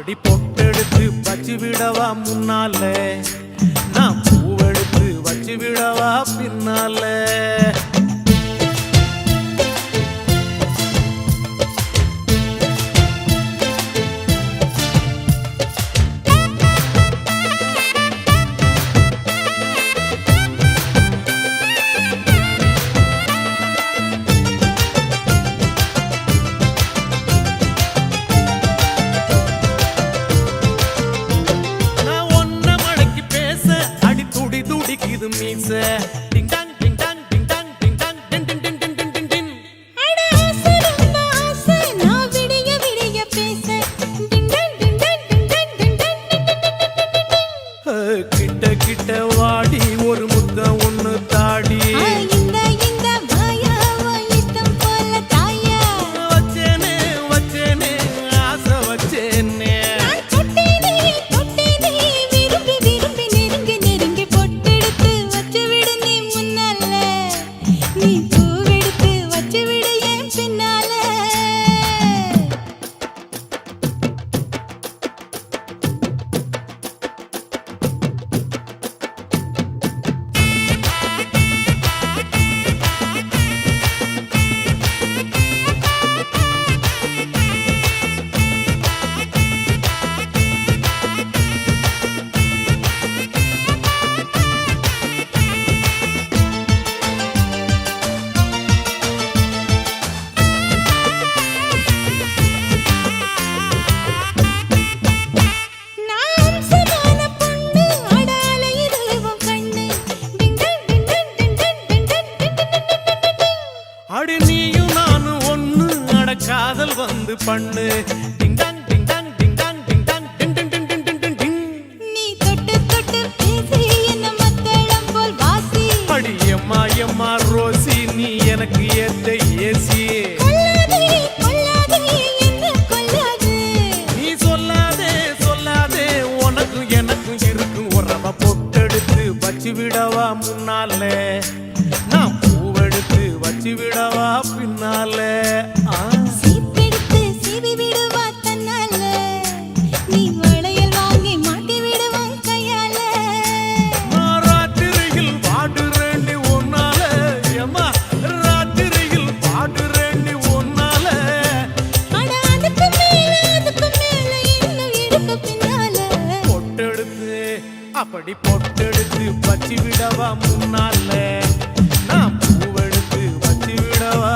அப்படி பொட்டெடுத்து வச்சு விடவா முன்னால, நான் பூவெடுத்து வச்சு விடவா பின்னால. இது மீச டிங் டாங் டிங் டாங் டிங் டாங் டிங் டாங் டிங் டிங் டிங் டிங் டிங் டிங் டிங். அட ஆசை ரொம்ப ஆசை நான் விடிய விடிய பேச டிங் டாங் டிங் டாங் டிங் டாங் டிங் டாங் டிங் டிங் டிங் டிங். கிட்ட கிட்ட வாடி ஒரு முத்தம் ஒண்ணு தாடி. இந்த இந்த மாயாவோ இஷ்டம் போல தாயா. வச்சேனே வச்சேனே ஆசை வச்சேனே. நான் தொட்டேனே தொட்டேனே விரும்பி விரும்பி நெருங்கி நெருங்கி பொட்டெடுத்து வச்சு விடு நீ முன்னால, நீ பூவெடுத்து வச்சு விடு என் பின்னால. அடி நீயும் நானும் ஒண்ணு அட காதல் வந்து பண்ணு டிங் டாங் டிங் டாங் டிங் டாங் டிங் டாங் டிங் டிங் டிங் டிங் டிங் டிங் டிங். நீ தொட்டு தொட்டு பேசி என்ன மத்தளம் போல் வாசி. அடி எம்மா எம்மா ரோசி நீ எனக்கு ஏத்த ஏசி. கொல்லாதே கொல்லாதே என்ன கொல்லாதே. நீ சொல்லாதே சொல்லாதே உனக்கும் எனக்கும் இருக்கும் உறவ பொட்டெடுத்து வச்சு விடவா முன்னால, நான் பூவெடுத்து வச்சு விடவா பின்னால. சீப்பெடுத்து சீவி விடுவா தன்னால, நீ வளையல் வாங்கி மாட்டி விடுவான் கையால. நான் ராத்திரியில் பாடுறேண்டி ஒன்னால, ஏம்மா ராத்திரியில் பாடுறேண்டி ஒன்னால. அட அதுக்கு மேல இன்னும் இடுக்கு பின்னால. பொட்டெடுத்து அப்படி பொட்டெடுத்து வச்சு விடவா முன்னால, நான் பூவெடுத்து வச்சு விடவா